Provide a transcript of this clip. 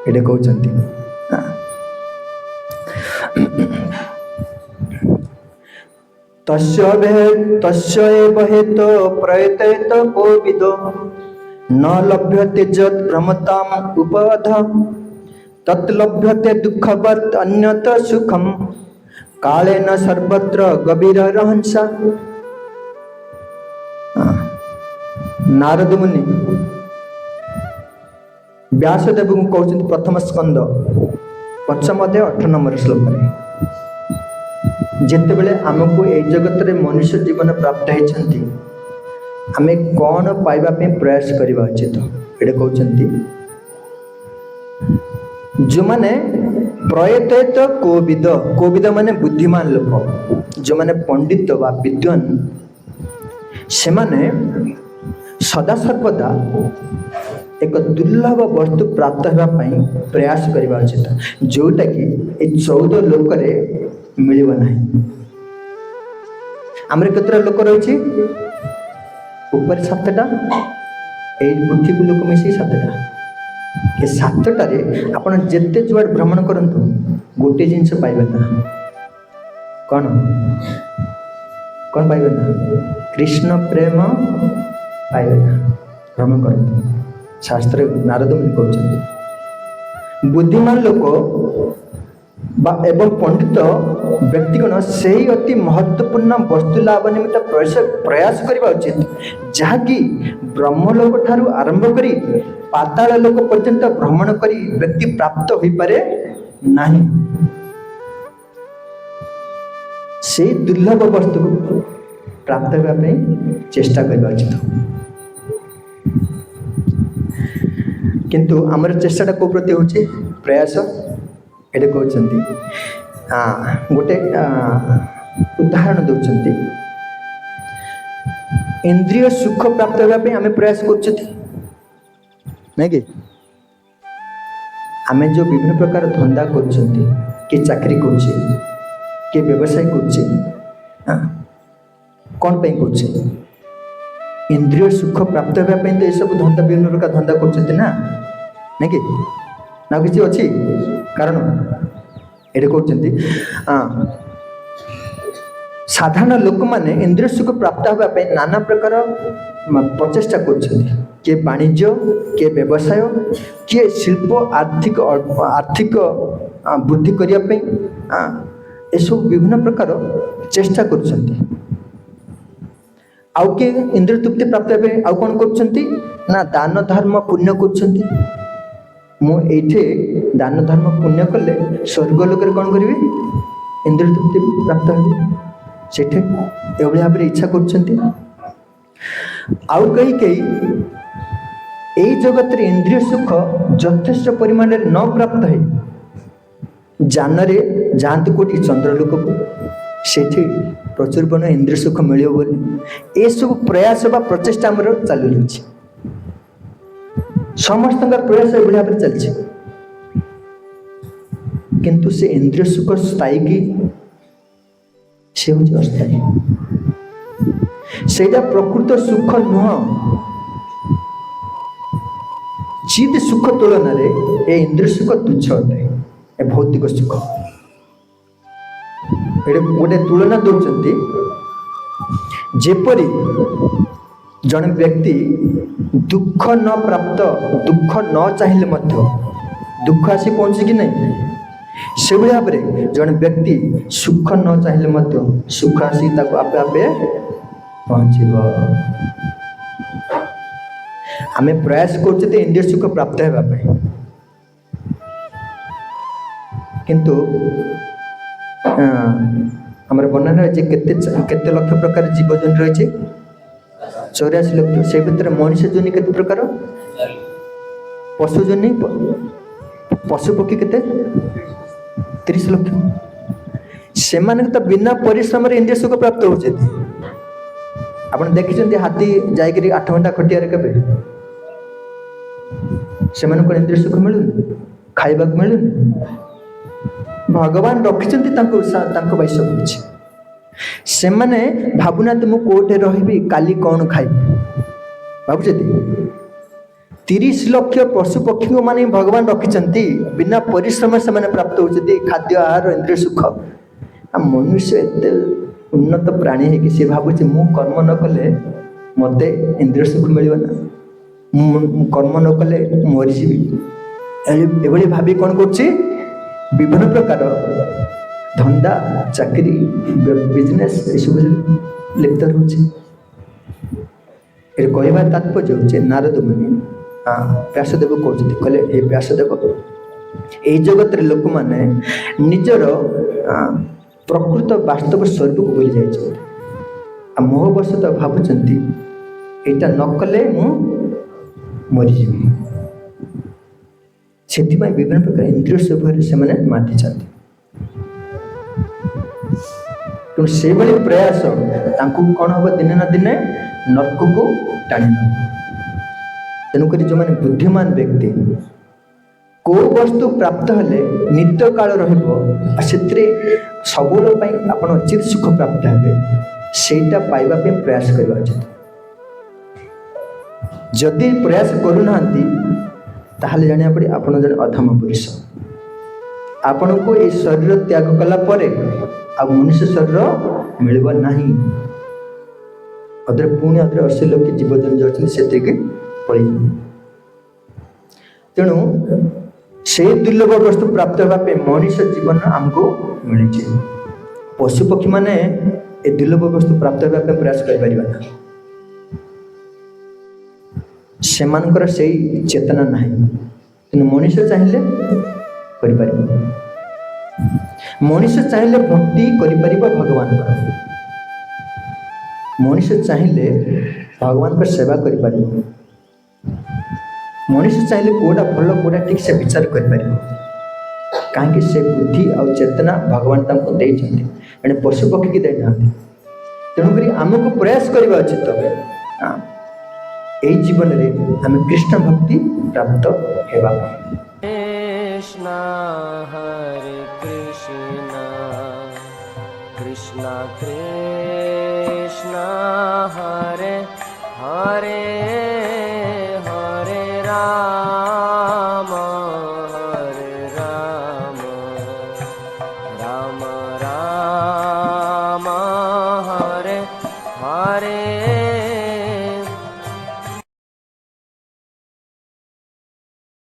ଏଇଟା କହୁଛନ୍ତି। तस्य एव हेतो प्रयतेत कोविदो न लभ्यते यत् भ्रमताम् उपवध तत् लभ्यते दुःखवत् अन्यत सुखम कालेन सर्वत्र गभीर रहंसा। नारद मुनि व्यासदेव को कहते प्रथम स्कंद 5 अध्याय 8 नंबर श्लोक जितेबले आमको ए जगत रे मनुष्य जीवन प्राप्त होती आम कौन पाइबा प्रयास करवा उचित ये कहते जो मैंने प्रयतेत कोविद कोविद माने बुद्धिमान लोक जो मैंने पंडित व विद्वान से माने सदा सर्वदा एक दुर्लभ वस्तु प्राप्त होगापी प्रयास करवा उचित जोटा कि 14 लोक मिल ना आमर केतरा लोक रही ऊपर 7टा पृथ्वी लोक मिसे 7टा ये 7टारे आपण जिते जुआड़ भ्रमण करंतु गोटे जिनस पाइबे ना कौन कौन पाइबे ना कृष्ण प्रेम पाइबे ना भ्रमण करंतु शास्त्र नारद मुनि कहते बुद्धिमान लोक एवं पंडित व्यक्तिगण से ही अति महत्वपूर्ण वस्तु लाभ निमित्त प्रयास करवा उचित जहाँकि ब्रह्मलोक ठारू आरंभ करी पाताल लोक पर्यंत भ्रमण करी व्यक्ति प्राप्त हो पारे नहीं से दुर्लभ वस्तु को प्राप्त होगा चेष्टा करवा उचित किंतु आमर चेष्टा को प्रति होची प्रयास ये कहते गोटे उदाहरण दौरान इंद्रिय सुख प्राप्त होगापी आम प्रयास कर आम जो विभिन्न प्रकार धंदा कर चाकरी कर व्यवसाय कर कौन पे कर इंद्रिय सुख प्राप्त होगापी तो यह धंदा विभिन्न प्रकार धंदा कर ना कि ना किसी अच्छी कारण ये कहते साधारण लोक मैंने इंद्रिय सुख प्राप्त होगापी नाना प्रकार प्रचेषा कर वाणिज्य किए व्यवसाय किए शिल्प आर्थिक आर्थिक वृद्धि करने सब विभिन्न प्रकार चेष्टा कर आउ किए इंद्रिय तृप्ति प्राप्त होगा आउ कौन कर दान धर्म पुण्य कर मुझे दान धर्म पुण्य कले स्वर्ग लोक कौन करेंगे इंद्रिय तृप्ति प्राप्त हो से भाव इच्छा कर आउ कई कई यही जगत रे इंद्रिय सुख यथेष्ट परिमाण न प्राप्त है जान जातु कोटी चंद्रलोक को से प्रचुर परिमाण इंद्रिय सुख मिले बोली ये सब प्रयास बा प्रचेषा आम चालू रही समस्त प्रयास ये भाव चलती किंतु से इंद्रिय सुख स्थायी कि से हूँ अस्थायी से प्रकृत सुख नुह चित सुख तुलन में इंद्रिय सुख तुच्छ अटे भौतिक सुख गोटे तुलना दौरान जेपरी जन व्यक्ति दुख न प्राप्त दुख न चाहिए दुख आसी पहुँचे कि नहीं से भाव में जन व्यक्ति सुख न चाहिए सुख आसी आपे आपे पहुँचब आम प्रयास कर इंद्रिय सुख प्राप्त होगापी किंतु आमर वर्णन रही केते लक्ष प्रकार जीव जन रही 84 लक्ष से भीतर मनुष्य जोनि केते प्रकार पशु जोनि पशु पक्षी केते 30 लक्ष से तो बिना परिश्रम इंद्रिय सुख प्राप्त होते आप देखते हाथी जाकि 8 घंटा खटिया के से इंद्रिय सुख मिलूनी खाइबा मिलूनी भगवान रखिंट सब किसी से मैंने भावुना मुझे कोटे रही काली कौन खाइबी भावुँ 30 ଲକ୍ଷ ପଶୁ ପକ୍ଷୀ ମାନେ ଭଗବାନ ରଖିଛନ୍ତି, ବିନା ପରିଶ୍ରମ ସେମାନେ ପ୍ରାପ୍ତ ହେଉଛନ୍ତି ଖାଦ୍ୟ ଆହାର ଇନ୍ଦ୍ରିୟ ସୁଖ। ଆଉ ମନୁଷ୍ୟ ଏତେ ଉନ୍ନତ ପ୍ରାଣୀ ହେଇକି ସେ ଭାବୁଛି ମୁଁ କର୍ମ ନ କଲେ ମୋତେ ଇନ୍ଦ୍ରିୟ ସୁଖ ମିଳିବ ନା, ମୁଁ କର୍ମ ନ କଲେ ମରିଯିବି। ଏଭଳି ଭାବି କ'ଣ କରୁଛି, ବିଭିନ୍ନ ପ୍ରକାର ଧନ୍ଦା ଚାକିରି ବିଜନେସ୍ ଏସବୁ ଲିପ୍ତ ରହୁଛି। ଏ କହିବାର ତାତ୍ପର୍ଯ୍ୟ ହେଉଛି ନାରଦ ମୁନି ବ୍ୟାସଦେବ କହୁଛନ୍ତି, କହିଲେ ଏ ବ୍ୟାସଦେବ, ଏଇ ଜଗତରେ ଲୋକମାନେ ନିଜର ପ୍ରକୃତ ବାସ୍ତବ ସ୍ୱରୂପକୁ ଭୁଲି ଯାଇଛନ୍ତି। ଆଉ ମୋହବଶତଃ ଭାବୁଛନ୍ତି ଏଇଟା ନ କଲେ ମୁଁ ମରିଯିବି। ସେଥିପାଇଁ ବିଭିନ୍ନ ପ୍ରକାର ଇନ୍ଦ୍ରିୟ ସୁଖରେ ସେମାନେ ମାତିଛନ୍ତି। ତେଣୁ ସେଇଭଳି ପ୍ରୟାସ ତାଙ୍କୁ କ'ଣ ହେବ, ଦିନେ ନା ଦିନେ ନର୍କକୁ ଟାଣି ନେବ। ତେଣୁକରି ଯେଉଁମାନେ ବୁଦ୍ଧିମାନ ବ୍ୟକ୍ତି, କେଉଁ ବସ୍ତୁ ପ୍ରାପ୍ତ ହେଲେ ନିତ୍ୟ କାଳ ରହିବ ଆଉ ସେଥିରେ ସବୁବେଳ ପାଇଁ ଆପଣ ଅଚିତ ସୁଖ ପ୍ରାପ୍ତ ହେବେ, ସେଇଟା ପାଇବା ପାଇଁ ପ୍ରୟାସ କରିବା ଉଚିତ। ଯଦି ପ୍ରୟାସ କରୁନାହାନ୍ତି ତାହେଲେ ଜାଣିବା ପଡ଼େ ଆପଣ ଜଣେ ଅଧମ ପୁରୁଷ। ଆପଣଙ୍କୁ ଏଇ ଶରୀର ତ୍ୟାଗ କଲା ପରେ ଆଉ ମନୁଷ୍ୟ ଶରୀର ମିଳିବ ନାହିଁ। ପୁଣି ଅଧରେ 80 ଲକ୍ଷ ଜୀବଜନ୍ତୁ ଅଛନ୍ତି ସେତିକି ପଳେଇଯିବେ। ତେଣୁ ସେଇ ଦୁର୍ଲଭ ବସ୍ତୁ ପ୍ରାପ୍ତ ହେବା ପାଇଁ ମଣିଷ ଜୀବନ ଆମକୁ ମିଳିଛି। ପଶୁପକ୍ଷୀ ମାନେ ଏ ଦୁର୍ଲଭ ବସ୍ତୁ ପ୍ରାପ୍ତ ହେବା ପାଇଁ ପ୍ରୟାସ କରିପାରିବା ନା, ସେମାନଙ୍କର ସେଇ ଚେତନା ନାହିଁ। କିନ୍ତୁ ମଣିଷ ଚାହିଁଲେ କରିପାରିବ। ମଣିଷ ଚାହିଁଲେ ଭକ୍ତି କରିପାରିବ ଭଗବାନଙ୍କର। ମଣିଷ ଚାହିଁଲେ ଭଗବାନଙ୍କ ସେବା କରିପାରିବ। ମଣିଷ ଚାହିଁଲେ କେଉଁଟା ଭଲ କେଉଁଟା ଠିକ୍ ସେ ବିଚାର କରିପାରିବ। କାହିଁକି ସେ ବୁଦ୍ଧି ଆଉ ଚେତନା ଭଗବାନ ତାଙ୍କୁ ଦେଇଛନ୍ତି, ଏଣେ ପଶୁ ପକ୍ଷୀକି ଦେଇନାହାନ୍ତି। ତେଣୁକରି ଆମକୁ ପ୍ରୟାସ କରିବା ଉଚିତ ଏଇ ଜୀବନରେ ଆମେ କୃଷ୍ଣ ଭକ୍ତି ପ୍ରାପ୍ତ ହେବା। कृष्ण हरे कृष्ण कृष्ण कृष्ण हरे हरे हरे राम हरे